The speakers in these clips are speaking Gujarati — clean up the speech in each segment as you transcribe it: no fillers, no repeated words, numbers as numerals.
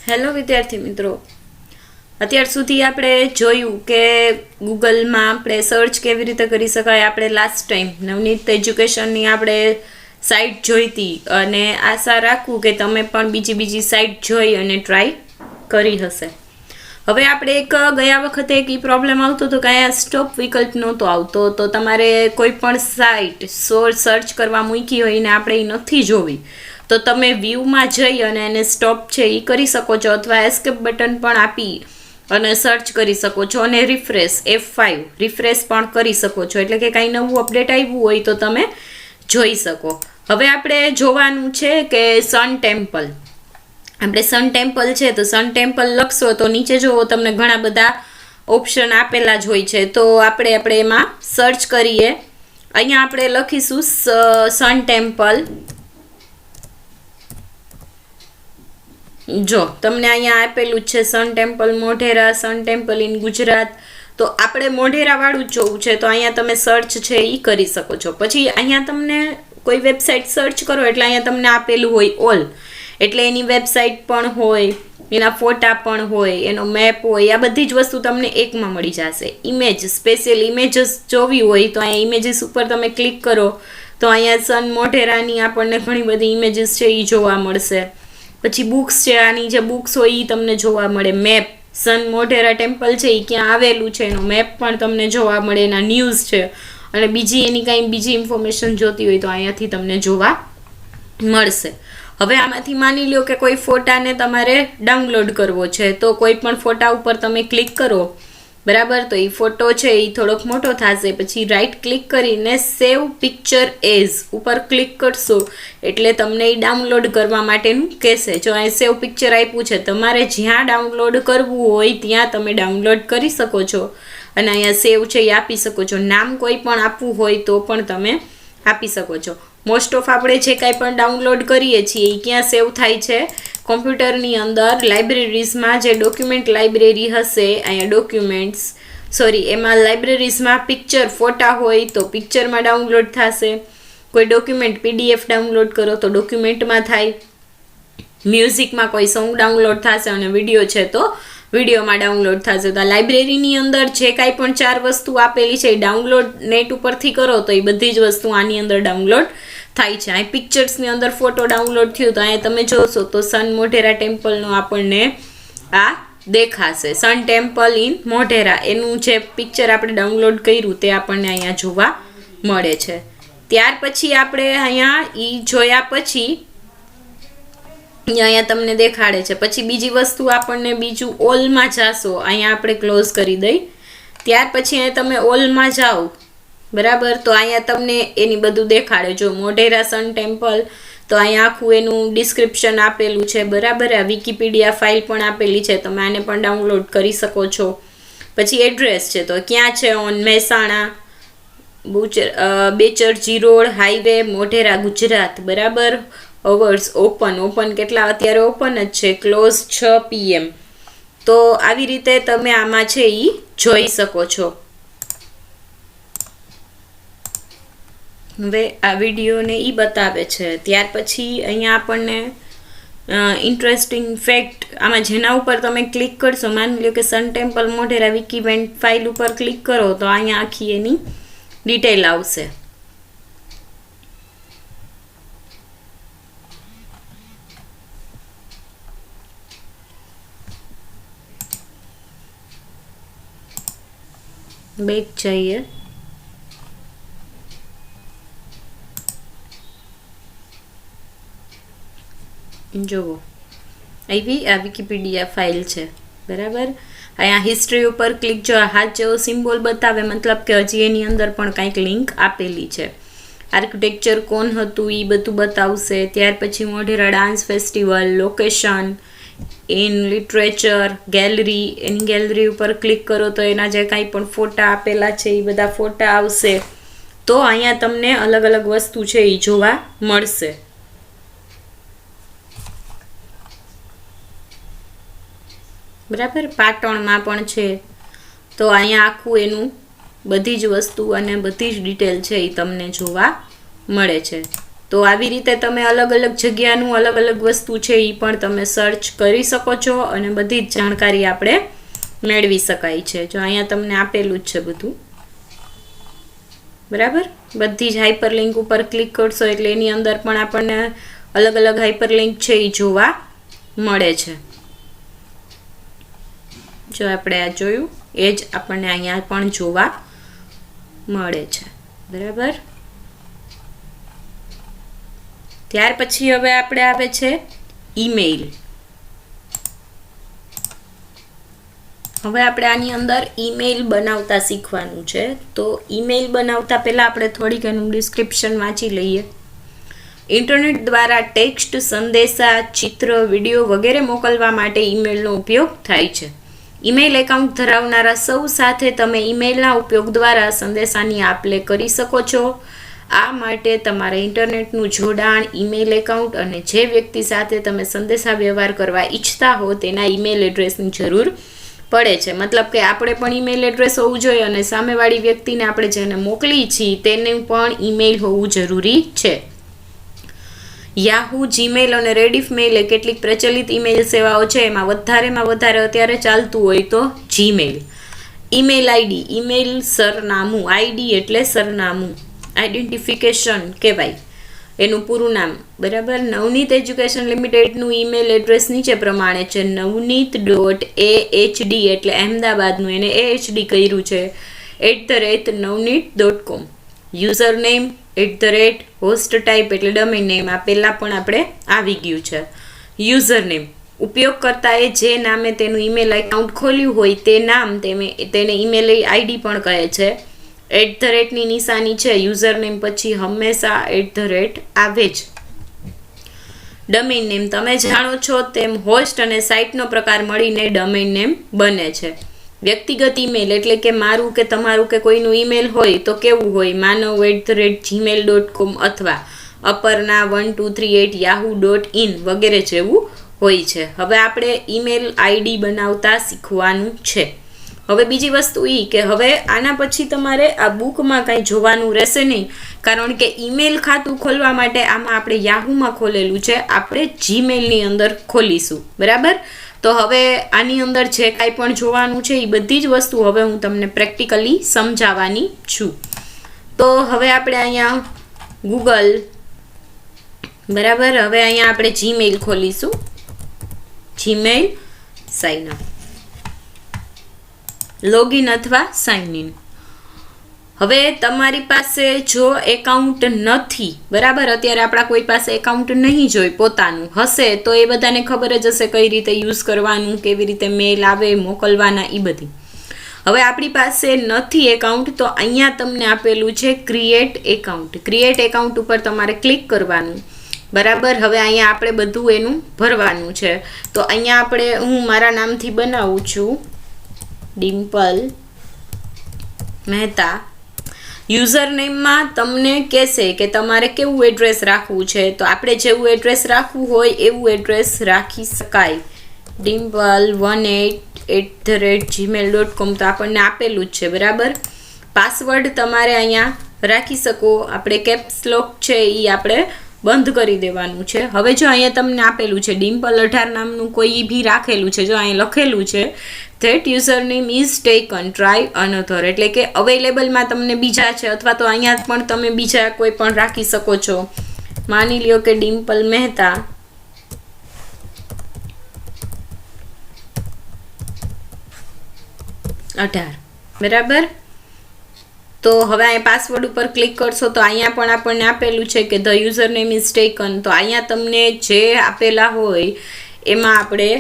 હેલો વિદ્યાર્થી મિત્રો, અત્યાર સુધી આપણે જોયું કે ગૂગલમાં આપણે સર્ચ કેવી રીતે કરી શકાય. આપણે લાસ્ટ ટાઈમ નવનીત એજ્યુકેશનની આપણે સાઇટ જોઈતી અને આશા રાખું કે તમે પણ બીજી સાઇટ જોઈ અને ટ્રાય કરી હશે. હવે આપણે ગયા વખતે એક પ્રોબ્લેમ આવતો હતો કે અહીંયા સ્ટોપ વિકલ્પ નહોતો આવતો, તો તમારે કોઈ પણ સાઇટ સર્ચ કરવા મૂકી હોય ને આપણે એ નથી જોવી તો તમે વ્યૂમાં જઈ અને એને સ્ટોપ છે એ કરી શકો છો, અથવા એસ્કેપ બટન પણ આપી અને સર્ચ કરી શકો છો અને F5 રિફ્રેશ પણ કરી શકો છો, એટલે કે કાંઈ નવું અપડેટ આવ્યું હોય તો તમે જોઈ શકો. હવે આપણે જોવાનું છે કે સન ટેમ્પલ. આપણે સન ટેમ્પલ છે તો સન ટેમ્પલ લખશો તો નીચે જુઓ તમને ઘણા બધા ઓપ્શન આપેલા જ હોય છે, તો આપણે એમાં સર્ચ કરીએ. અહીંયા આપણે લખીશું સન ટેમ્પલ. જો તમને અહીંયા આપેલું છે sun temple Modhera, sun temple in Gujarat. તો આપણે મોઢેરા વાળું જ જોવું છે તો અહીંયા તમે સર્ચ છે એ કરી શકો છો. પછી અહીંયા તમને કોઈ વેબસાઇટ સર્ચ કરો એટલે અહીંયા તમને આપેલું હોય ઓલ, એટલે એની વેબસાઇટ પણ હોય, એના ફોટા પણ હોય, એનો મેપ હોય, આ બધી જ વસ્તુ તમને એકમાં મળી જશે. ઇમેજ, સ્પેશિયલ ઇમેજીસ જોવી હોય તો અહીંયા ઇમેજીસ ઉપર તમે ક્લિક કરો તો અહીંયા સન મોઢેરાની આપણને ઘણી બધી ઇમેજીસ છે એ જોવા મળશે. પછી બુક્સ છે, આની જે બુક્સ હોય એ તમને જોવા મળે. મેપ, સન મોઢેરા ટેમ્પલ છે એ ક્યાં આવેલું છે એનો મેપ પણ તમને જોવા મળે. એના ન્યૂઝ છે અને એની કાંઈ બીજી ઇન્ફોર્મેશન જોતી હોય તો અહીંયાથી તમને જોવા મળશે. હવે આમાંથી માની લો કે કોઈ ફોટાને તમારે ડાઉનલોડ કરવો છે તો કોઈ પણ ફોટા ઉપર તમે ક્લિક કરો, બરાબર, તો એ ફોટો છે એ થોડોક મોટો થશે. પછી રાઈટ ક્લિક કરીને સેવ પિક્ચર એઝ ઉપર ક્લિક કરશો એટલે તમને એ ડાઉનલોડ કરવા માટેનું કહેશે. જો અહીં સેવ પિક્ચર આપ્યું છે, તમારે જ્યાં ડાઉનલોડ કરવું હોય ત્યાં તમે ડાઉનલોડ કરી શકો છો અને અહીંયા સેવ છે એ આપી શકો છો. નામ કોઈ પણ આપવું હોય તો પણ તમે આપી શકો છો. મોસ્ટ ઓફ આપણે જે કાંઈ પણ ડાઉનલોડ કરીએ છીએ એ ક્યાં સેવ થાય છે? કોમ્પ્યુટરની અંદર લાઇબ્રેરીઝમાં જે ડોક્યુમેન્ટ લાઇબ્રેરી હશે, અહીંયા એમાં લાઇબ્રેરીઝમાં પિક્ચર, ફોટા હોય તો પિક્ચરમાં ડાઉનલોડ થશે. કોઈ ડોક્યુમેન્ટ PDF ડાઉનલોડ કરો તો ડોક્યુમેન્ટમાં થાય. મ્યુઝિકમાં કોઈ સોંગ ડાઉનલોડ થશે અને વિડીયો છે તો વિડીયોમાં ડાઉનલોડ થશે. તો લાઇબ્રેરીની અંદર જે કાંઈ પણ 4 વસ્તુ આપેલી છે એ ડાઉનલોડ નેટ ઉપરથી કરો તો એ બધી જ વસ્તુ આની અંદર ડાઉનલોડ થાય છે. અહીં પિક્ચર્સની અંદર ફોટો ડાઉનલોડ થયું તો અહીંયા તમે જોશો તો સન મોઢેરા ટેમ્પલનો આપણને આ દેખાશે. સન ટેમ્પલ ઇન મોઢેરા એનું જે પિક્ચર આપણે ડાઉનલોડ કર્યું તે આપણને અહીંયા જોવા મળે છે. ત્યાર પછી આપણે અહીંયા જોયા પછી અહીંયા તમને દેખાડે છે. પછી બીજી વસ્તુ આપણને બીજું ઓલમાં જાશો, અહીંયા આપણે ક્લોઝ કરી દઈ. ત્યાર પછી અહીંયા તમે ઓલમાં જાઓ, બરાબર, તો અહીંયા તમને એની બધું દેખાડે. જો મોઢેરા સન ટેમ્પલ તો અહીંયા આખું એનું ડિસ્ક્રિપ્શન આપેલું છે, બરાબર. આ વિકીપીડિયા ફાઇલ પણ આપેલી છે, તમે આને પણ ડાઉનલોડ કરી શકો છો. પછી એડ્રેસ છે તો ક્યાં છે? On Mehsana, Becharaji road, highway, Modhera, Gujarat, બરાબર. અવર્સ ઓપન કેટલા અત્યારે ઓપન જ છે, ક્લોઝ 6 PM. તો આવી રીતે તમે આમાં છે એ જોઈ શકો છો. હવે આ વિડીયોને એ બતાવે છે. ત્યાર પછી અહીંયા આપણને ઇન્ટરેસ્ટિંગ ફેક્ટ, આમાં જેના ઉપર તમે ક્લિક કરશો, માની લો કે સન ટેમ્પલ મોઢેરા વિકીવેન્ટ ફાઇલ ઉપર ક્લિક કરો તો અહીંયા આખી એની ડિટેલ આવશે. બેક જઈએ. જુઓ આવી આ વિકીપીડિયા ફાઇલ છે, બરાબર. અહીંયા હિસ્ટ્રી ઉપર ક્લિક, જો હાથ જેવો સિમ્બોલ બતાવે મતલબ કે હજી એની અંદર પણ કંઈક લિંક આપેલી છે. આર્કિટેક્ચર કોણ હતું એ બધું બતાવશે. ત્યાર પછી Modhera dance festival, location, in literature, gallery, any gallery ઉપર ક્લિક કરો તો એના જે કાંઈ પણ ફોટા આપેલા છે એ બધા ફોટા આવશે. તો અહીંયા તમને અલગ અલગ વસ્તુ છે એ જોવા મળશે. બરાબર. પાટણમાં પણ છે તો અહીંયા આખું એનું બધી જ વસ્તુ અને બધી જ ડિટેલ છે એ તમને જોવા મળે છે. તો આવી રીતે તમે અલગ અલગ જગ્યાનું અલગ અલગ વસ્તુ છે એ પણ તમે સર્ચ કરી શકો છો અને બધી જ જાણકારી આપણે મેળવી શકાય છે. જો અહીંયા તમને આપેલું જ છે બધું, બરાબર. બધી જ હાઇપરલિંક ઉપર ક્લિક કરશો એટલે એની અંદર પણ આપણને અલગ અલગ હાઇપરલિંક છે એ જોવા મળે છે. જો આપણે આ જોયું એ જ આપણને અહીંયા પણ જોવા મળે છે, બરાબર. ત્યાર પછી હવે આપણે આવે છે ઈમેલ. હવે આપણે આની અંદર ઈમેલ બનાવતા શીખવાનું છે. તો ઈમેલ બનાવતા પહેલા આપણે થોડીક એનું ડિસ્ક્રિપ્શન વાંચી લઈએ. ઇન્ટરનેટ દ્વારા ટેક્સ્ટ, સંદેશા, ચિત્ર, વિડીયો વગેરે મોકલવા માટે ઈમેલનો ઉપયોગ થાય છે. ઈમેલ એકાઉન્ટ ધરાવનારા સૌ સાથે તમે ઈમેલના ઉપયોગ દ્વારા સંદેશાની આપ-લે કરી શકો છો. આ માટે તમારે ઇન્ટરનેટનું જોડાણ, ઈમેલ એકાઉન્ટ અને જે વ્યક્તિ સાથે તમે સંદેશા વ્યવહાર કરવા ઈચ્છતા હો તેના ઈમેલ એડ્રેસની જરૂર પડે છે. મતલબ કે આપણે પણ ઈમેલ એડ્રેસ હોવું જોઈએ અને સામેવાળી વ્યક્તિને આપણે જેને મોકલી છીએ તેનું પણ ઈમેલ હોવું જરૂરી છે. યાહૂ, જીમેલ અને રેડિફ મેલ એ કેટલીક પ્રચલિત ઈમેલ સેવાઓ છે. એમાં વધારે અત્યારે ચાલતું હોય તો જીમેલ. ઈમેલ આઈડી, ઈમેલ સરનામું, આઈડી એટલે સરનામું, આઈડેન્ટિફિકેશન કહેવાય એનું પૂરું નામ, બરાબર. નવનીત એજ્યુકેશન લિમિટેડનું ઈમેલ એડ્રેસ નીચે પ્રમાણે છે: navneet.ahd એટલે અહેમદાબાદનું, એને AHD કર્યું છે, @navneet.com. User name @host type એટલે ડોમેન નેમ, આ પહેલાં પણ આપણે આવી ગયું છે. યુઝર નેમ, ઉપયોગકર્તાએ જે નામે તેનું ઈમેલ એકાઉન્ટ ખોલ્યું હોય તે નામ, તેને ઈમેલ આઈડી પણ કહે છે. @ ની નિશાની છે યુઝર નેમ પછી હંમેશા @ આવે જ. ડોમેન નેમ, તમે જાણો છો તેમ હોસ્ટ અને સાઇટનો પ્રકાર મળીને ડોમેન નેમ બને છે. વ્યક્તિગત ઈમેલ એટલે કે મારું કે તમારું કે કોઈનું ઈમેલ હોય તો કેવું હોય: manav@gmail.com અથવા aparna1238yahoo.in વગેરે જેવું હોય છે. હવે આપણે ઈમેલ આઈડી બનાવતા શીખવાનું છે. હવે બીજી વસ્તુ એ કે હવે આના પછી તમારે આ બુકમાં કાંઈ જોવાનું રહેશે નહીં, કારણ કે ઈમેલ ખાતું ખોલવા માટે આમાં આપણે યાહૂમાં ખોલેલું છે, આપણે જીમેલની અંદર ખોલીશું, બરાબર. તો હવે આની અંદર જે કાંઈ પણ જોવાનું છે એ બધી જ વસ્તુ હવે હું તમને પ્રેક્ટિકલી સમજાવવાની છું. તો હવે આપણે અહીંયા ગૂગલ, બરાબર. હવે અહીંયા આપણે જીમેલ ખોલીશું, જીમેલ સાઇન અપ, લોગિન અથવા સાઇન ઇન. હવે તમારી પાસે જો એકાઉન્ટ નથી, બરાબર, અત્યારે આપણા કોઈ પાસે એકાઉન્ટ નહીં જોઈ, પોતાનું હશે તો એ બધાને ખબર જ હશે કઈ રીતે યુઝ કરવાનું, કેવી રીતે મેલ આવે મોકલવાના એ બધી. હવે આપણી પાસે નથી એકાઉન્ટ તો અહીંયા તમને આપેલું છે ક્રિએટ એકાઉન્ટ. ક્રિએટ એકાઉન્ટ ઉપર તમારે ક્લિક કરવાનું, બરાબર. હવે અહીંયા આપણે બધું એનું ભરવાનું છે. તો અહીંયા હું મારા નામથી બનાવું છું, ડિમ્પલ મહેતા. યુઝર નેમમાં તમને કહેશે કે તમારે કેવું એડ્રેસ રાખવું છે, તો આપણે જેવું એડ્રેસ રાખવું હોય એવું એડ્રેસ રાખી શકાય. dimple18@gmail.com તો આપણને આપેલું જ છે, બરાબર. પાસવર્ડ તમારે અહીંયા રાખી શકો. આપણે કેપ્સ લોક છે એ આપણે બંધ કરી દેવાનું છે. હવે જો અહીંયા તમને આપેલું છે ડિમ્પલ18 નામનું કોઈ બી રાખેલું છે, જો અહીંયા લખેલું છે that username is taken, try another એટલે કે અવેલેબલમાં તમને બીજા છે, અથવા તો અહીંયા પણ તમે બીજા કોઈ પણ રાખી શકો છો. માની લ્યો કે ડિમ્પલ મહેતા, બરાબર. તો હવે અહીંયા પાસવર્ડ ઉપર ક્લિક કરશો તો અહીંયા પણ આપણને આપેલું છે કે the username is taken. તો અહીંયા તમને જે આપેલા હોય એમાં આપણે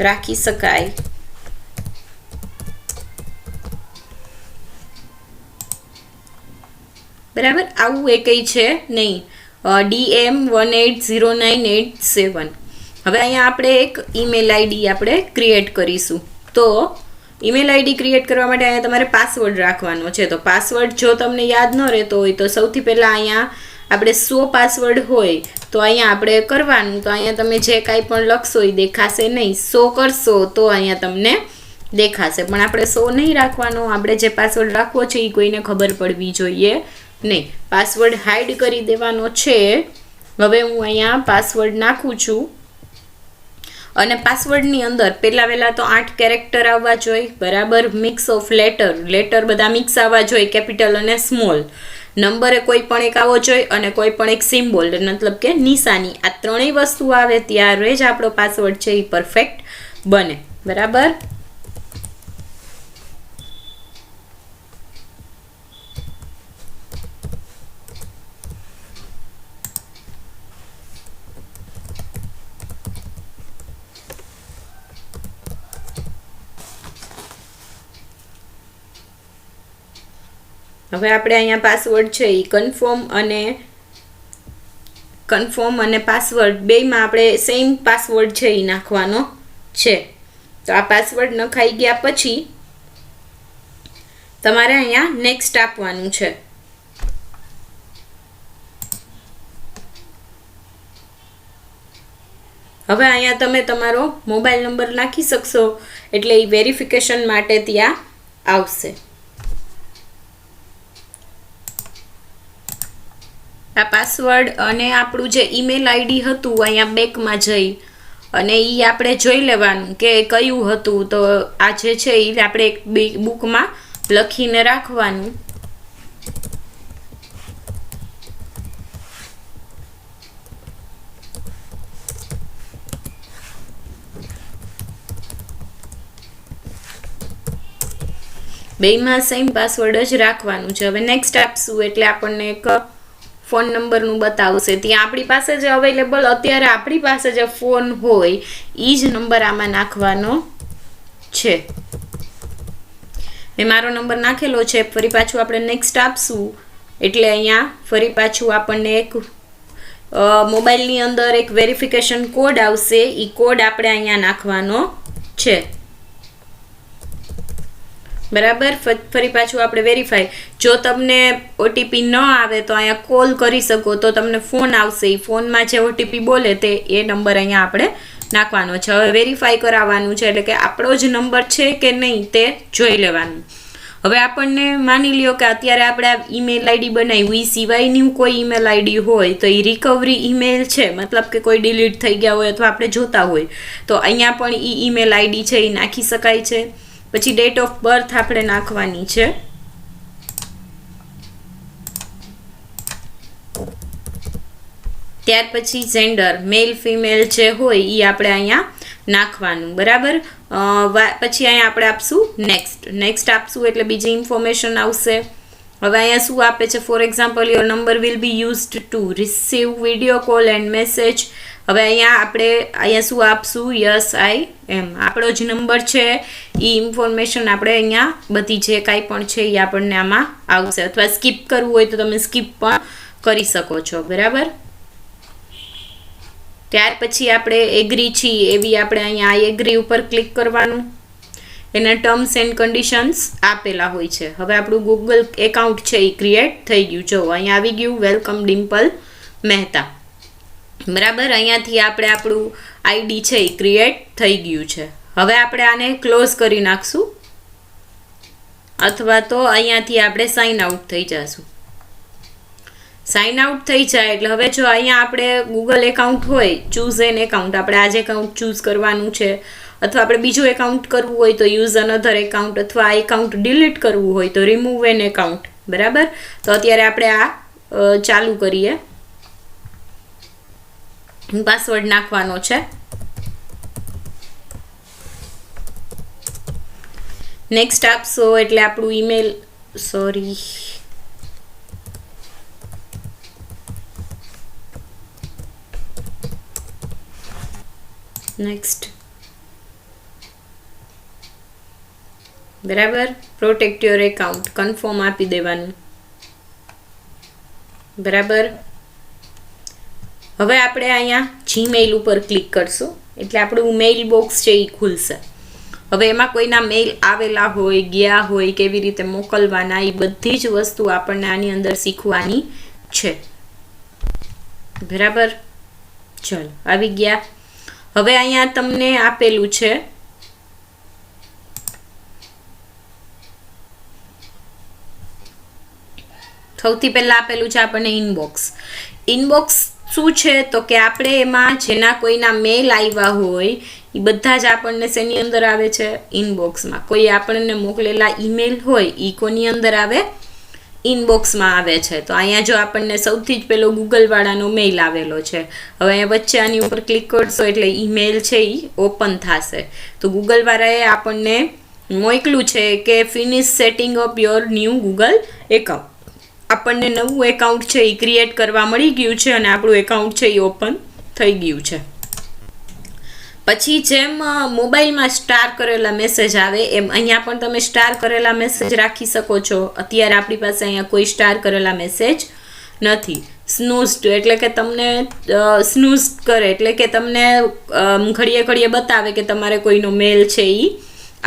રાખી શકાય. બરાબર, આવું એ કંઈ છે નહીં. DM180987. હવે અહીંયા આપણે એક ઈમેલ આઈડી આપણે ક્રિએટ કરીશું. તો ઈમેલ આઈડી ક્રિએટ કરવા માટે અહીંયા તમારે પાસવર્ડ રાખવાનો છે. તો પાસવર્ડ જો તમને યાદ ન રહેતો હોય તો સૌથી પહેલાં અહીંયા આપણે 100 પાસવર્ડ હોય તો અહીંયા આપણે કરવાનું. તો અહીંયા તમે જે કાંઈ પણ લખશો એ દેખાશે નહીં. 100 કરશો તો અહીંયા તમને દેખાશે, પણ આપણે 100 નહીં રાખવાનો. આપણે જે પાસવર્ડ રાખવો છે એ કોઈને ખબર પડવી જોઈએ નહીં, પાસવર્ડ હાઈડ કરી દેવાનો છે. હવે હું અહીંયા પાસવર્ડ નાખું છું અને પાસવર્ડની અંદર પહેલા તો 8 કેરેક્ટર આવવા જોઈએ, બરાબર. મિક્સ ઓફ લેટર બધા મિક્સ આવવા જોઈએ, કેપિટલ અને સ્મોલ. નંબરે કોઈ પણ એક આવવો જોઈએ અને કોઈ પણ એક સિમ્બોલ, મતલબ કે નિશાની. આ ત્રણેય વસ્તુ આવે ત્યારે જ આપણો પાસવર્ડ છે એ પરફેક્ટ બને, બરાબર. હવે આપણે અહીંયા પાસવર્ડ છે એ કન્ફર્મ અને પાસવર્ડ બેયમાં આપણે સેમ પાસવર્ડ છે એ નાખવાનો છે. તો આ પાસવર્ડ નખાઈ ગયા પછી તમારે અહીંયા નેક્સ્ટ આપવાનું છે. હવે અહીંયા તમે તમારો મોબાઈલ નંબર નાખી શકશો એટલે એ વેરિફિકેશન માટે ત્યાં આવશે. આ પાસવર્ડ અને આપણું જે ઈમેલ આઈડી હતું અહીંયા બેકમાં જઈ અને એ આપણે જોઈ લેવાનું કે કયું હતું. તો આ જે છે એ આપણે એક બુકમાં લખીને રાખવાનું. બેયમાં સેમ પાસવર્ડ જ રાખવાનું છે. હવે નેક્સ્ટ આપશું એટલે આપણને એક ફોન નંબરનું બતાવશે. ત્યાં આપણી પાસે જે અવેલેબલ અત્યારે આપણી પાસે જે ફોન હોય એ જ નંબર આમાં નાખવાનો છે. મેં મારો નંબર નાખેલો છે. ફરી પાછું આપણે નેક્સ્ટ આપશું એટલે અહીંયા ફરી પાછું આપણને એક મોબાઈલની અંદર એક વેરિફિકેશન કોડ આવશે. એ કોડ આપણે અહીંયા નાખવાનો છે, બરાબર. ફરી પાછું આપણે વેરીફાઈ. જો તમને ઓટીપી ન આવે તો અહીંયા કોલ કરી શકો તો તમને ફોન આવશે. એ ફોનમાં જે ઓટીપી બોલે તે એ નંબર અહીંયા આપણે નાખવાનો છે. હવે વેરીફાઈ કરાવવાનું છે એટલે કે આપણો જ નંબર છે કે નહીં તે જોઈ લેવાનું. હવે આપણને માની લ્યો કે અત્યારે આપણે આ ઈમેલ આઈડી બનાવ્યું એ સિવાયની કોઈ ઈમેલ આઈડી હોય તો એ રિકવરી ઈમેલ છે, મતલબ કે કોઈ ડિલીટ થઈ ગયા હોય અથવા આપણે જોતા હોય તો અહીંયા પણ એ ઈમેલ આઈડી છે એ નાખી શકાય છે. પછી ડેટ ઓફ બર્થ આપણે નાખવાની છે. ત્યાર પછી જેન્ડર મેલ ફિમેલ જે હોય એ આપણે અહીંયા નાખવાનું, બરાબર. પછી અહીંયા આપણે આપશું નેક્સ્ટ આપશું એટલે બીજી ઇન્ફોર્મેશન આવશે. હવે અહીંયા શું આપે છે, for example your number will be used to receive video call and message. હવે અહીંયા શું આપશું, યસ આઈ એમ આપણો જ નંબર છે. એ ઇન્ફોર્મેશન આપણે અહીંયા બધી જે કાંઈ પણ છે એ આપણને આમાં આવશે. અથવા સ્કીપ કરવું હોય તો તમે સ્કીપ પણ કરી શકો છો, બરાબર. ત્યાર પછી આપણે એગ્રી છીએ એવી આપણે અહીંયા આ એગ્રી ઉપર ક્લિક કરવાનું. એના ટર્મ્સ એન્ડ કન્ડિશન્સ આપેલા હોય છે. હવે આપણું ગૂગલ એકાઉન્ટ છે એ ક્રિએટ થઈ ગયું. જો અહીંયા આવી ગયું વેલકમ ડિમ્પલ મહેતા, બરાબર. અહીંયાથી આપણે આપણું આઈડી છે એ ક્રિએટ થઈ ગયું છે. હવે આપણે આને ક્લોઝ કરી નાખશું અથવા તો અહીંયાથી આપણે સાઇન આઉટ થઈ જશું. સાઇન આઉટ થઈ જાય એટલે હવે જો અહીંયા આપણે ગૂગલ એકાઉન્ટ હોય, ચૂઝ એન એકાઉન્ટ, આપણે આ જ એકાઉન્ટ ચૂઝ કરવાનું છે. અથવા આપણે બીજું એકાઉન્ટ કરવું હોય તો યુઝ અનધર એકાઉન્ટ, અથવા આ એકાઉન્ટ ડિલીટ કરવું હોય તો રિમૂવ એન એકાઉન્ટ, બરાબર. તો અત્યારે આપણે આ ચાલુ કરીએ. પાસવર્ડ નાખવાનો છે. નેક્સ્ટ આપશો એટલે આપણું ઈમેલ નેક્સ્ટ, બરાબર. પ્રોટેક્ટ યોર એકાઉન્ટ કન્ફર્મ આપી દેવાનું, બરાબર. હવે આપણે અહીંયા જીમેઇલ ઉપર ક્લિક કરશું એટલે આપણું મેઇલ બોક્સ છે એ ખુલશે. હવે એમાં કોઈના મેઇલ આવેલા હોય, ગયા હોય, કેવી રીતે મોકલવાના, એ બધી જ વસ્તુ આપણને આની અંદર શીખવાની છે, બરાબર. ચલો આવી ગયા. હવે અહીંયા તમને આપેલું છે સૌથી પહેલાં આપેલું છે આપણને ઇનબોક્સ. ઇનબોક્સ શું છે તો કે આપણે એમાં જેના કોઈના મેલ આવ્યા હોય એ બધા જ આપણને શેની અંદર આવે છે? ઇનબોક્સમાં. કોઈ આપણને મોકલેલા ઈમેલ હોય એ કોની અંદર આવે? ઇનબોક્સમાં આવે છે. તો અહીંયા જો આપણને સૌથી જ પહેલો ગૂગલવાળાનો મેઇલ આવેલો છે. હવે અહીંયા વચ્ચે આની ઉપર ક્લિક કરશો એટલે ઈમેલ છે એ ઓપન થશે. તો ગૂગલવાળાએ આપણને મોકલું છે કે finish setting up your new Google account. આપણને નવું એકાઉન્ટ છે એ ક્રિએટ કરવા મળી ગયું છે અને આપણું એકાઉન્ટ છે એ ઓપન થઈ ગયું છે. પછી જેમ મોબાઈલમાં સ્ટાર કરેલા મેસેજ આવે એમ અહીંયા પણ તમે સ્ટાર કરેલા મેસેજ રાખી શકો છો. અત્યારે આપણી પાસે અહીંયા કોઈ સ્ટાર કરેલા મેસેજ નથી. સ્નૂઝ એટલે કે તમને સ્નૂઝ કરે એટલે કે તમને ઘડીએ ઘડીએ બતાવે કે તમારે કોઈનો મેલ છે એ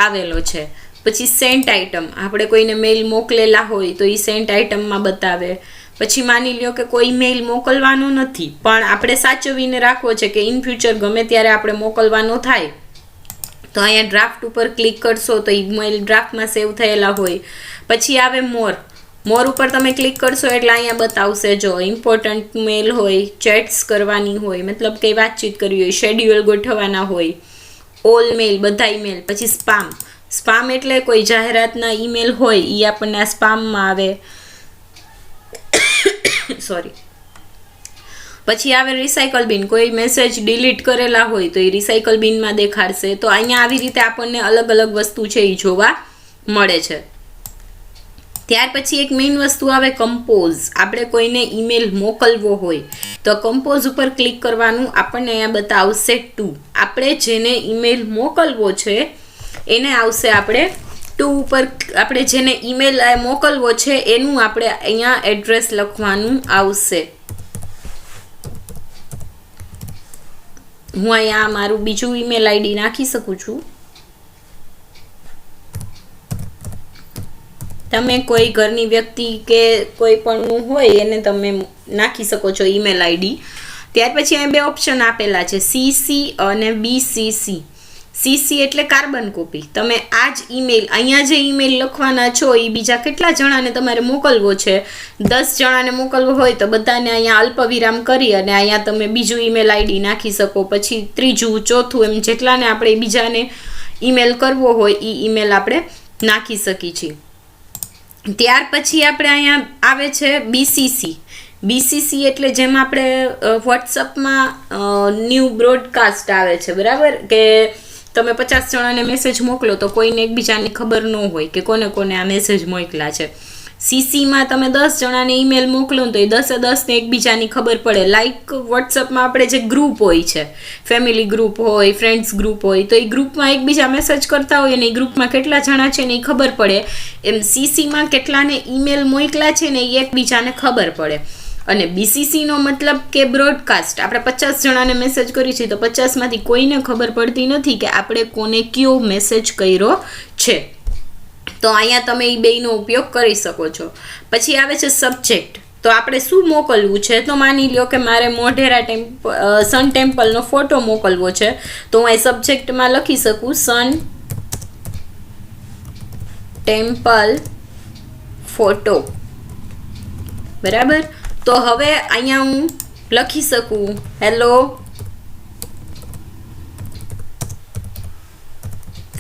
આવેલો છે. પછી સેન્ટ આઇટમ, આપણે કોઈને મેલ મોકલેલા હોય તો એ સેન્ટ આઇટમમાં બતાવે. પછી માની લ્યો કે કોઈ મેલ મોકલવાનો નથી પણ આપણે સાચવીને રાખવો છે કે ઇન ફ્યુચર ગમે ત્યારે આપણે મોકલવાનો થાય તો અહીંયા ડ્રાફ્ટ ઉપર ક્લિક કરશો તો એ મેલ ડ્રાફ્ટમાં સેવ થયેલા હોય. પછી આવે મોર ઉપર તમે ક્લિક કરશો એટલે અહીંયા બતાવશે જો ઇમ્પોર્ટન્ટ મેલ હોય, ચેટ્સ કરવાની હોય, મતલબ કે વાતચીત કરવી હોય, શેડ્યુલ ગોઠવવાના હોય, ઓલ મેલ બધા ઈમેલ. પછી સ્પામ એટલે કોઈ જાહેરાતના ઈમેલ હોય એ આપણને આ સ્પામમાં આવે. સોરી. પછી આવે રિસાયકલ બિન, કોઈ મેસેજ ડિલીટ કરેલા હોય તો એ રિસાયકલ બિનમાં દેખાડશે. તો અહીંયા આવી રીતે આપણને અલગ અલગ વસ્તુ છે એ જોવા મળે છે. ત્યાર પછી એક મેઇન વસ્તુ આવે કમ્પોઝ. આપણે કોઈને ઈમેલ મોકલવો હોય તો કમ્પોઝ ઉપર ક્લિક કરવાનું. આપણને અહીંયા બતાવશે ટુ. આપણે જેને ઈમેલ મોકલવો છે એને આવશે આપણે ટુ ઉપર. આપણે જેને ઈમેલ મોકલવો છે એનું આપણે અહીંયા એડ્રેસ લખવાનું આવશે. હું અહીંયા મારું બીજું ઈમેલ આઈડી નાખી શકું છું. તમે કોઈ ઘરની વ્યક્તિ કે કોઈ પણ હોય એને તમે નાખી શકો છો ઈમેલ આઈડી. ત્યાર પછી અહીં બે ઓપ્શન આપેલા છે, CC અને BCC. CC એટલે કાર્બન કોપી. તમે આ જ ઈમેલ અહીંયા જે ઈમેલ લખવાના છો એ બીજા કેટલા જણાને તમારે મોકલવો છે? 10 જણાને મોકલવો હોય તો બધાને અહીંયા અલ્પવિરામ કરી અને અહીંયા તમે બીજું ઈમેલ આઈડી નાખી શકો. પછી ત્રીજું, ચોથું, એમ જેટલાને આપણે બીજાને ઈમેલ કરવો હોય એ ઈમેલ આપણે નાખી શકીએ છીએ. ત્યાર પછી આપણે અહીંયા આવે છે BCC. BCC એટલે જેમ આપણે વોટ્સઅપમાં ન્યૂ બ્રોડકાસ્ટ આવે છે, બરાબર? કે તમે 50 જણાને મેસેજ મોકલો તો કોઈને એકબીજાની ખબર ન હોય કે કોને કોને આ મેસેજ મોકલા છે. CCમાં તમે 10 જણાને ઈમેલ મોકલો તો એ 10 ને એકબીજાની ખબર પડે. લાઈક વોટ્સઅપમાં આપણે જે ગ્રુપ હોય છે, ફેમિલી ગ્રુપ હોય, ફ્રેન્ડ્સ ગ્રુપ હોય, તો એ ગ્રુપમાં એકબીજા મેસેજ કરતા હોય અને એ ગ્રુપમાં કેટલા જણા છે ને એ ખબર પડે. એમ CCમાં કેટલાને ઈમેલ મોકલા છે ને એ એકબીજાને ખબર પડે. અને BCCનો મતલબ કે બ્રોડકાસ્ટ. આપણે 50 જણાને મેસેજ કરી છે તો 50માંથી કોઈને ખબર પડતી નથી કે આપણે કોને કયો મેસેજ કર્યો છે. તો અહીંયા તમે એ બેયનો ઉપયોગ કરી શકો છો. પછી આવે છે સબ્જેક્ટ. તો આપણે શું મોકલવું છે? તો માની લ્યો કે મારે મોઢેરા સન ટેમ્પલનો ફોટો મોકલવો છે તો હું અહીં સબ્જેક્ટમાં લખી શકું સન ટેમ્પલ ફોટો, બરાબર? તો હવે અહીંયા હું લખી શકું hello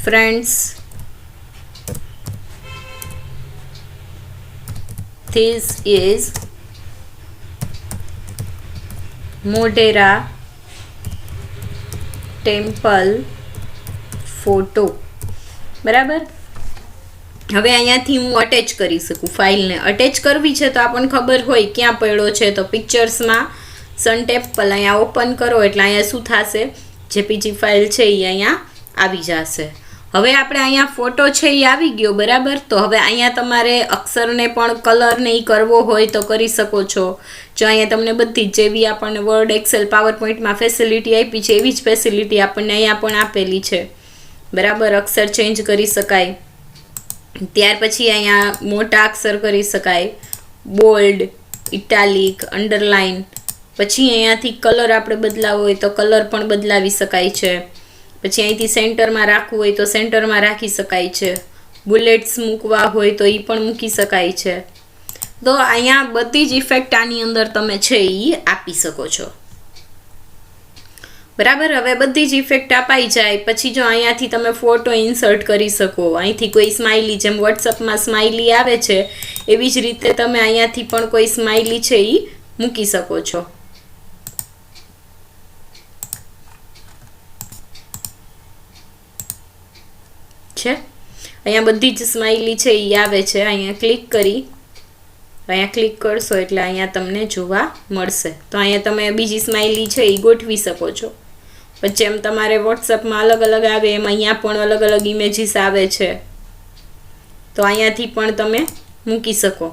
friends, this is Modhera temple photo, બરાબર? હવે અહીંયાથી હું અટેચ કરી શકું ફાઇલને. અટેચ કરવી છે તો આપણને ખબર હોય ક્યાં પડ્યો છે. તો પિક્ચર્સમાં સન ટેમ્પલ અહીંયા ઓપન કરો એટલે અહીંયા શું થશે? જેપીજી ફાઇલ છે એ અહીંયા આવી જશે. હવે આપણે અહીંયા ફોટો છે એ આવી ગયો, બરાબર? તો હવે અહીંયા તમારે અક્ષરને પણ કલર ને એ કરવો હોય તો કરી શકો છો. જો અહીંયા તમને બધી જેવી આપણને વર્ડ, એક્સેલ, પાવરપોઈન્ટમાં ફેસિલિટી આપી છે એવી જ ફેસિલિટી આપણને અહીંયા પણ આપેલી છે, બરાબર? અક્ષર ચેન્જ કરી શકાય. ત્યાર પછી અહીંયા મોટા અક્ષર કરી શકાય, બોલ્ડ, ઇટાલિક, અંડરલાઇન. પછી અહીંયાથી કલર આપણે બદલાવો હોય તો કલર પણ બદલાવી શકાય છે. પછી અહીંથી સેન્ટરમાં રાખવું હોય તો સેન્ટરમાં રાખી શકાય છે. બુલેટ્સ મૂકવા હોય તો એ પણ મૂકી શકાય છે. તો અહીંયા બધી જ ઇફેક્ટ આની અંદર તમે છે એ આપી શકો છો, બરાબર. હવે બધી જ ઇફેક્ટ અપાઈ જાય પછી જો અહીંયાથી તમે ફોટો ઇન્સર્ટ કરી શકો, અહીંથી કોઈ સ્માઇલી, જેમ વોટ્સઅપમાં સ્માઇલી આવે છે એવી જ રીતે તમે અહીંયાથી પણ કોઈ સ્માઇલી છે એ મૂકી શકો છો છે. અહીંયા બધી જ સ્માઇલી છે એ આવે છે. અહીંયા ક્લિક કરી, અહીંયા ક્લિક કરશો એટલે અહીંયા તમને જોવા મળશે. તો અહીંયા તમે બીજી સ્માઇલી છે એ ગોઠવી શકો છો. પછી જેમ તમારે વોટ્સઅપમાં અલગ અલગ આવે એમ અહીંયા પણ અલગ અલગ ઇમેજીસ આવે છે, તો અહીંયાથી પણ તમે મૂકી શકો.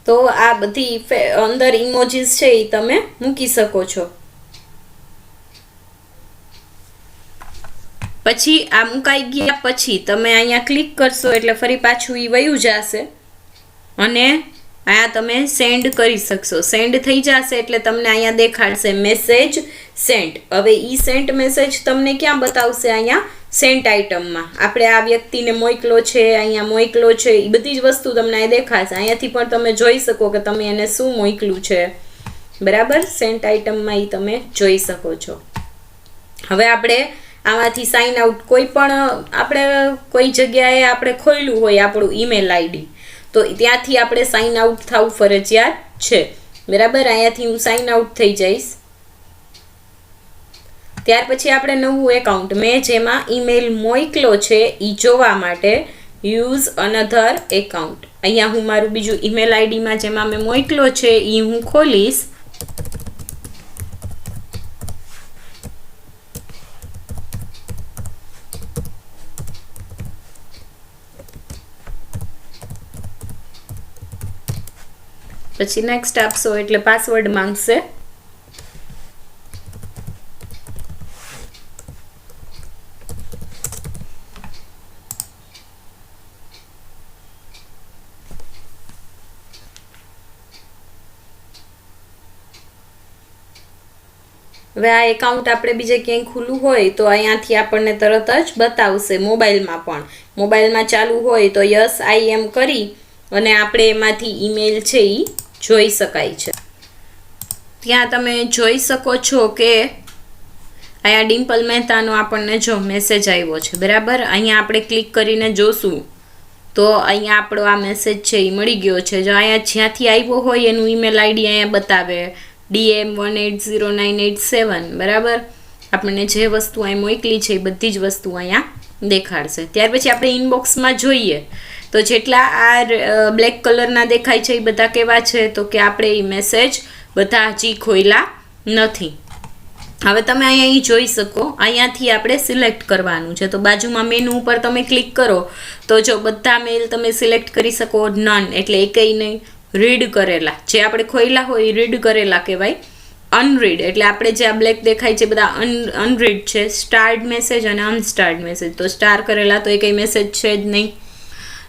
તો આ બધી અંદર ઇમોજીસ છે એ તમે મૂકી શકો છો. પછી આ મુકાઈ ગયા પછી તમે અહીંયા ક્લિક કરશો એટલે ફરી પાછું એ વયું જશે અને અહીંયા તમે સેન્ડ કરી શકશો. સેન્ડ થઈ જશે એટલે તમને અહીંયા દેખાડશે મેસેજ સેન્ટ. હવે ઈ સેન્ટ મેસેજ તમને ક્યાં બતાવશે? અહીંયા સેન્ટ આઇટમમાં આપણે આ વ્યક્તિને મોકલો છે, અહીંયા મોકલો છે, એ બધી જ વસ્તુ તમને અહીં દેખાશે. અહીંયાથી પણ તમે જોઈ શકો કે તમે એને શું મોકલ્યું છે, બરાબર. સેન્ટ આઇટમમાં એ તમે જોઈ શકો છો. હવે આપણે આમાંથી સાઇન આઉટ, કોઈ પણ આપણે કોઈ જગ્યાએ આપણે ખોલ્યું હોય આપણું ઈમેલ આઈડી, તો ત્યાંથી આપણે સાઇન આઉટ થવું ફરજિયાત છે, બરાબર. અહીંયાથી હું સાઇન આઉટ થઈ જઈશ. ત્યાર પછી આપણે નવું એકાઉન્ટ, મેં જેમાં ઈમેલ મોકલો છે એ જોવા માટે યુઝ અનધર એકાઉન્ટ, અહીંયા હું મારું બીજું ઈમેલ આઈડીમાં જેમાં મેં મોકલો છે એ હું ખોલીશ. પછી નેક્સ્ટ આપશો એટલે પાસવર્ડ માંગશે. હવે આ એકાઉન્ટ આપણે બીજે ક્યાંય ખુલ્લું હોય તો અહીંયાથી આપણને તરત જ બતાવશે. મોબાઈલમાં પણ, મોબાઈલમાં ચાલુ હોય તો યસ આઈ એમ કરી અને આપણે એમાંથી ઈમેલ છે એ જોઈ શકાય છે. ત્યાં તમે જોઈ શકો છો કે અહીંયા ડિમ્પલ મહેતાનો આપણને જો મેસેજ આવ્યો છે, બરાબર. અહીંયા આપણે ક્લિક કરીને જોશું તો અહીંયા આપણો આ મેસેજ છે એ મળી ગયો છે. જો અહીંયા જ્યાંથી આવ્યો હોય એનું ઈમેલ આઈડી અહીંયા બતાવે DM180987, બરાબર. આપણને જે વસ્તુ અહીં મોકલી છે એ બધી જ વસ્તુ અહીંયા દેખાડશે. ત્યાર પછી આપણે ઇનબોક્સમાં જોઈએ તો જેટલા આ બ્લેક કલરના દેખાય છે એ બધા કેવા છે? તો કે આપણે એ મેસેજ બધા હજી ખોલ્યા નથી. હવે તમે અહીંયા એ જોઈ શકો, અહીંયાથી આપણે સિલેક્ટ કરવાનું છે. તો બાજુમાં મેનુ ઉપર તમે ક્લિક કરો તો જો બધા મેલ તમે સિલેક્ટ કરી શકો. નન એટલે એકઈ નહીં, રીડ કરેલા જે આપણે ખોલ્યા હોય એ રીડ કરેલા કહેવાય. અનરીડ એટલે આપણે જે આ બ્લેક દેખાય છે બધા અનરીડ છે. સ્ટાર્ડ મેસેજ અને અનસ્ટાર્ડ મેસેજ, તો સ્ટાર કરેલા તો એ કંઈ મેસેજ છે જ નહીં.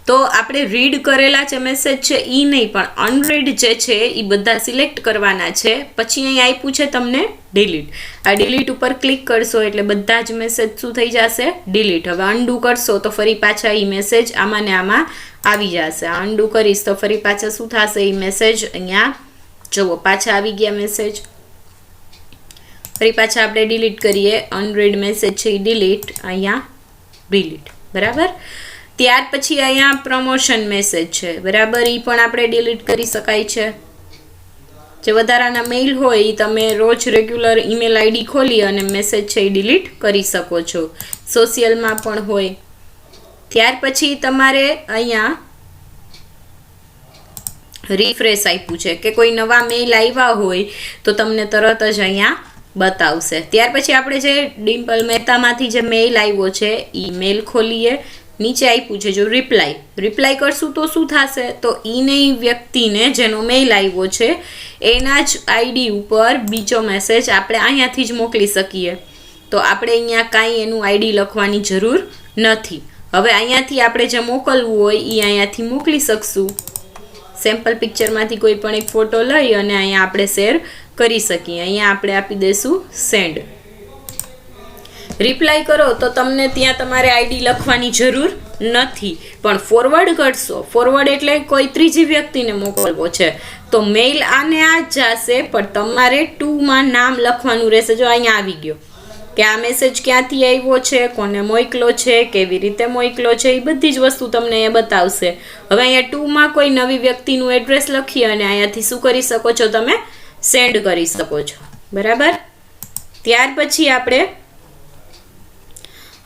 તો આપણે રીડ કરેલા જે મેસેજ છે એ નહીં, પણ અનરીડ જે છે એ બધા સિલેક્ટ કરવાના છે. પછી અહીં આપ્યું છે તમને ડિલીટ. આ ડિલીટ ઉપર ક્લિક કરશો એટલે બધા જ મેસેજ શું થઈ જશે? ડિલીટ. હવે અનડુ કરશો તો ફરી પાછા એ મેસેજ આમાં ને આમાં આવી જશે. અનડુ કરીશ તો ફરી પાછા શું થશે? એ મેસેજ અહીંયા જુઓ પાછા આવી ગયા મેસેજ. ફરી પાછા આપણે ડિલીટ કરીએ, અનરીડ મેસેજ છે એ ડિલીટ, અહીંયા ડિલીટ, બરાબર. ત્યાર પછી અહીંયા પ્રમોશન મેસેજ છે, બરાબર. એ પણ આપણે ડિલીટ કરી શકાય છે. જે વધારાના મેઇલ હોય એ તમે રોજ રેગ્યુલર ઈમેલ આઈડી ખોલી અને મેસેજ છે એ ડિલીટ કરી શકો છો. સોશિયલમાં પણ હોય. ત્યાર પછી તમારે અહીંયા રિફ્રેશ આપ્યું છે કે કોઈ નવા મેઇલ આવ્યા હોય તો તમને તરત જ અહીંયા બતાવશે. ત્યાર પછી આપણે જે ડિમ્પલ મહેતામાંથી જે મેઇલ આવ્યો છે એ મેઇલ ખોલીએ. નીચે આપ્યું છે જો રિપ્લાય કરશું તો શું થશે? તો ઈને વ્યક્તિને જેનો મેઇલ આવ્યો છે એના જ આઈડી ઉપર બીજો મેસેજ આપણે અહીંયાથી જ મોકલી શકીએ. તો આપણે અહીંયા કાંઈ એનું આઈડી લખવાની જરૂર નથી. હવે અહીંયાથી આપણે જે મોકલવું હોય એ અહીંયાથી મોકલી શકશું. સેમ્પલ પિક્ચરમાંથી કોઈ પણ એક ફોટો લઈ અને અહીંયા આપણે શેર કરી શકીએ. અહીંયા આપણે આપી દઈશું સેન્ડ. રિપ્લાય કરો તો તમને ત્યાં તમારે આઈડી લખવાની જરૂર નથી, પણ ફોરવર્ડ કરશો, ફોરવર્ડ એટલે કોઈ ત્રીજી વ્યક્તિને મોકલવો છે, તો મેઇલ આને આ જ જશે, પણ તમારે ટુમાં નામ લખવાનું રહેશે. જો અહીંયા આવી ગયો કે આ મેસેજ ક્યાંથી આવ્યો છે, કોને મોકલો છે, કેવી રીતે મોકલો છે, એ બધી જ વસ્તુ તમને અહીંયા બતાવશે. હવે અહીંયા ટુમાં કોઈ નવી વ્યક્તિનું એડ્રેસ લખી અને અહીંયાથી શું કરી શકો છો, તમે સેન્ડ કરી શકો છો. બરાબર. ત્યાર પછી આપણે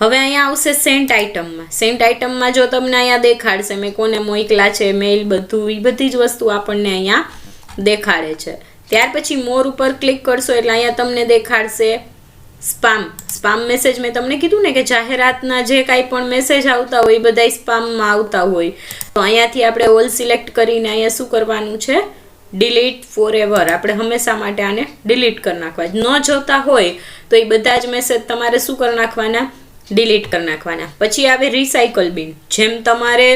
હવે અહીંયા આવશે સેન્ટ આઇટમમાં. સેન્ટ આઇટમમાં જો તમને અહીંયા દેખાડશે મેં કોને મોકલા છે, મેઇલ, બધું એ બધી જ વસ્તુ આપણને અહીંયા દેખાડે છે. ત્યાર પછી મોર ઉપર ક્લિક કરશો એટલે અહીંયા તમને દેખાડશે સ્પામ મેસેજ. મેં તમને કીધું ને કે જાહેરાતના જે કાંઈ પણ મેસેજ આવતા હોય એ બધા સ્પામમાં આવતા હોય, તો અહીંયાથી આપણે ઓલ સિલેક્ટ કરીને અહીંયા શું કરવાનું છે, ડિલીટ ફોર એવર. આપણે હંમેશા માટે આને ડિલીટ કરી નાખવા. ન જોતા હોય તો એ બધા જ મેસેજ તમારે શું કરી નાખવાના, ડિલીટ કરી નાખવાના. પછી આવે રિસાયકલ બિન. જેમ તમારે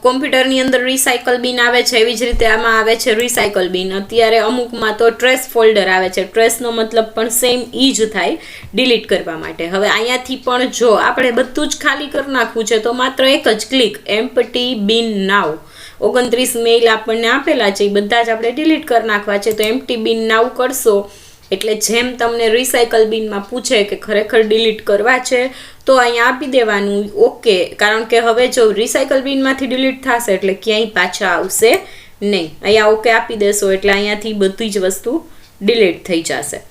કોમ્પ્યુટરની અંદર રિસાયકલ બિન આવે છે એવી જ રીતે આમાં આવે છે રિસાયકલ બિન. અત્યારે અમુકમાં તો ટ્રેસ ફોલ્ડર આવે છે. ટ્રેસનો મતલબ પણ સેમ ઈ જ થાય, ડિલીટ કરવા માટે. હવે અહીંયાથી પણ જો આપણે બધું જ ખાલી કરી નાખવું છે તો માત્ર એક જ ક્લિક, એમ્પ્ટી બિન નાવ. 29 મેઇલ આપણને આપેલા છે એ બધા જ આપણે ડિલીટ કરી નાખવા છે. તો એમ્પ્ટી બિન નાવ કરશો એટલે જેમ તમને રિસાયકલ બિનમાં પૂછે કે ખરેખર ડિલીટ કરવા છે તો અહીંયા આપી દેવાનું ઓકે, કારણ કે હવે જો રિસાયકલ બિનમાંથી ડિલીટ થશે એટલે ક્યાંય પાછા આવશે નહીં. અહીંયા ઓકે આપી દેશો એટલે અહીંયાથી બધી જ વસ્તુ ડિલીટ થઈ જશે.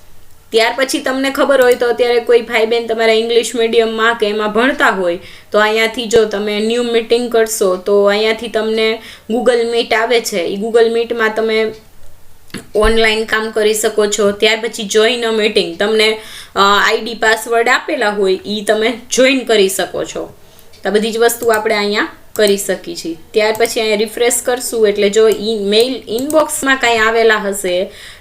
ત્યાર પછી તમને ખબર હોય તો અત્યારે કોઈ ભાઈ બહેન તમારા ઇંગ્લિશ મીડિયમમાં કે એમાં ભણતા હોય તો અહીંયાથી જો તમે ન્યૂ મીટિંગ કરશો તો અહીંયાથી તમને ગૂગલ મીટ આવે છે, એ ગૂગલ મીટમાં તમે ઓનલાઈન કામ કરી શકો છો. ત્યાર પછી જોઈન અ મીટિંગ, તમને આઈડી પાસવર્ડ આપેલા હોય એ તમે જોઈન કરી શકો છો. તો બધી જ વસ્તુ આપણે અહીંયા કરી શકીએ છીએ. ત્યાર પછી અહીંયા રિફ્રેશ કરશું એટલે જો મેઇલ ઇનબોક્સમાં કાંઈ આવેલા હશે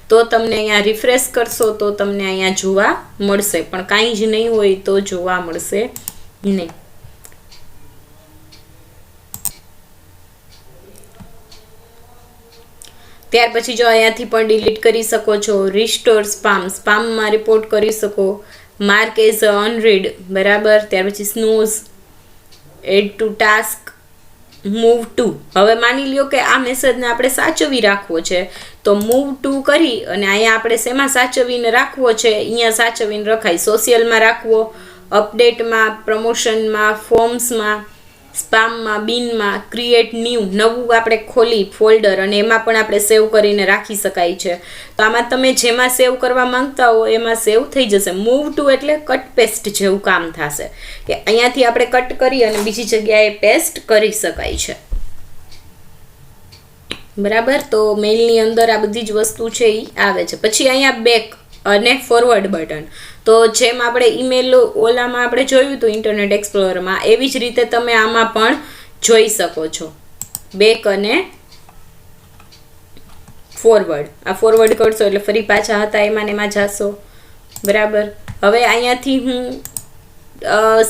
તો તમને અહીંયા રિફ્રેશ કરશો તો તમને અહીંયા જોવા મળશે, પણ કાંઈ જ નહીં હોય તો જોવા મળશે નહીં. ત્યાર પછી જો અહીંયાથી પણ ડિલીટ કરી શકો છો. રિસ્ટોર સ્પામમાં રિપોર્ટ કરી શકો. માર્ક એઝ અનરીડ, બરાબર. ત્યાર પછી snooze, add to task, move to. હવે માની લ્યો કે આ મેસેજને આપણે સાચવી રાખવો છે તો મૂવ ટુ કરી અને અહીંયા આપણે શેમાં સાચવીને રાખવો છે, અહીંયા સાચવીને રખાય. સોશિયલમાં રાખવો, અપડેટમાં, પ્રમોશનમાં, ફોર્મ્સમાં, સ્પામમાં, બિનમાં, ક્રિએટ ન્યૂ, નવું આપણે ખોલી ફોલ્ડર અને એમાં પણ આપણે સેવ કરીને રાખી શકાય છે. તો આમાં તમે જેમાં સેવ કરવા માંગતા હો એમાં સેવ થઈ જશે. મૂવ ટુ એટલે કટ પેસ્ટ જેવું કામ થશે કે અહીંયાથી આપણે કટ કરી અને બીજી જગ્યાએ પેસ્ટ કરી શકાય છે. બરાબર. તો મેઇલની અંદર આ બધી જ વસ્તુ છે એ આવે છે. પછી અહીંયા બેક અને ફોરવર્ડ બટન. તો જેમ આપણે ઈમેલ ઓલામાં આપણે જોયું હતું ઇન્ટરનેટ એક્સપ્લોરરમાં, એવી જ રીતે તમે આમાં પણ જોઈ શકો છો. બેક અને ફોરવર્ડ. આ ફોરવર્ડ કરશો એટલે ફરી પાછા હતા એમાં ને એમાં જશો. બરાબર. હવે અહીંયાથી હું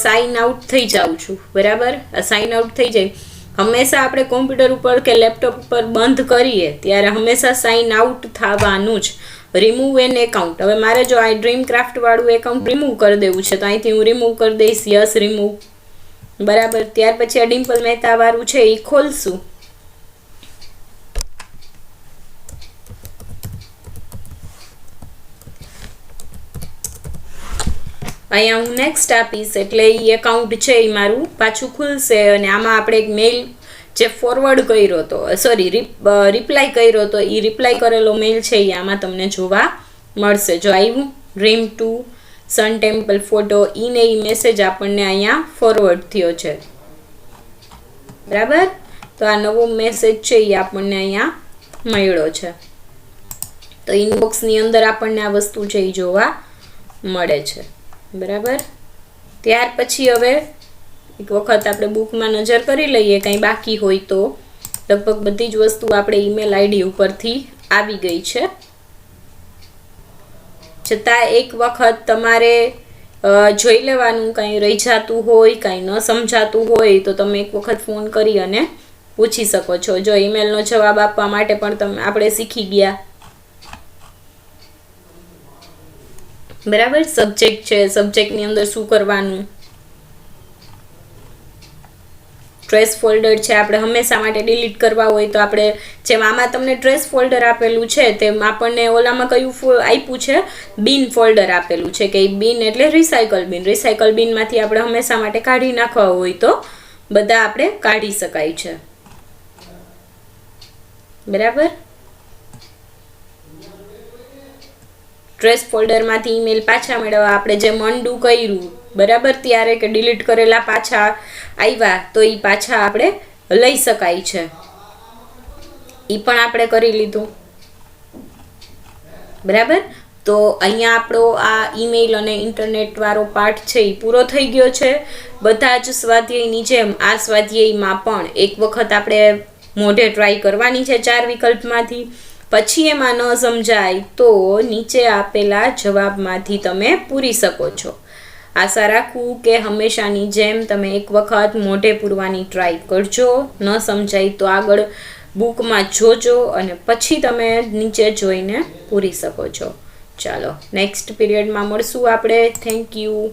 સાઇન આઉટ થઈ જાઉં છું. બરાબર. આ સાઇન આઉટ થઈ જાય. હંમેશા આપણે કોમ્પ્યુટર ઉપર કે લેપટોપ ઉપર બંધ કરીએ ત્યારે હંમેશા સાઇન આઉટ થવાનું જ. Remove an account. હવે મારે જો આ ડ્રીમ ક્રાફ્ટ વાળું એકાઉન્ટ રિમૂવ કરી દેવું છે તો અહીંથી હું રિમૂવ કરી દઈશ. Yes, remove. બરાબર. ત્યાર પછી આ ડિમ્પલ મહેતા વાળું છે એ ખોલશું. અહીંયા હું નેક્સ્ટ આપીશ એટલે એ એકાઉન્ટ છે એ મારું પાછું ખુલશે અને આમાં આપણે એક મેઇલ જે ફોરવર્ડ કર્યો હતો, સોરી રિપ્લાય કર્યો હતો, એ રિપ્લાય કરેલો મેઇલ છે એ આમાં તમને જોવા મળશે. જો આવ્યું dream to sun temple photo, ઈને એ મેસેજ આપણને અહીંયા ફોરવર્ડ થયો છે. બરાબર. તો આ નવો મેસેજ છે એ આપણને અહીંયા મળ્યો છે. તો ઇનબોક્સની અંદર આપણને આ વસ્તુ છે એ જોવા મળે છે. બરાબર. ત્યાર પછી હવે એક વખત આપણે બુકમાં નજર કરી લઈએ કંઈ બાકી હોય તો. લગભગ બધી જ વસ્તુ આપણે ઈમેલ આઈડી ઉપરથી આવી ગઈ છે. છતાં એક વખત તમારે જોઈ લેવાનું, કાંઈ રહી જતું હોય, કાંઈ ન સમજાતું હોય તો તમે એક વખત ફોન કરી અને પૂછી શકો છો. જો ઈમેલનો જવાબ આપવા માટે પણ આપણે શીખી ગયા. બરાબર. સબ્જેક્ટ છે, સબ્જેક્ટની અંદર શું કરવાનું. ટ્રેસ ફોલ્ડર છે, આપણે હંમેશા માટે ડિલીટ કરવા હોય તો આપણે જેમ આમાં તમને ટ્રેસ ફોલ્ડર આપેલું છે તેમ આપણને ઓલામાં કયું આપ્યું છે, બિન ફોલ્ડર આપેલું છે કે બિન એટલે રિસાયકલ બિન. રિસાયકલ બિનમાંથી આપણે હંમેશા માટે કાઢી નાખવા હોય તો બધા આપણે કાઢી શકાય છે. બરાબર. ટ્રેસ ફોલ્ડરમાંથી ઈમેલ પાછા મેળવવા આપણે જે અનડુ કર્યું બરાબર ત્યારે કે ડિલીટ કરેલા પાછા આવ્યા તો એ પાછા આપણે લઈ શકાય છે. એ પણ આપણે કરી લીધું. બરાબર. તો અહીંયા આપણો આ ઈમેલ અને ઇન્ટરનેટ વાળો પાર્ટ છે એ પૂરો થઈ ગયો છે. બધા જ સ્વાધ્યાયની જેમ આ સ્વાધ્યાયમાં પણ એક વખત આપણે મોઢે ટ્રાય કરવાની છે 4 વિકલ્પમાંથી. પછી એમાં ન સમજાય તો નીચે આપેલા જવાબમાંથી તમે પૂરી શકો છો. આશા રાખું કે હંમેશાની જેમ તમે એક વખત મોઢે પૂરવાની ટ્રાય કરજો. ન સમજાય તો આગળ બુકમાં જોજો અને પછી તમે નીચે જોઈને પૂરી શકો છો. ચાલો નેક્સ્ટ પીરિયડમાં મળશું આપણે. Thank you.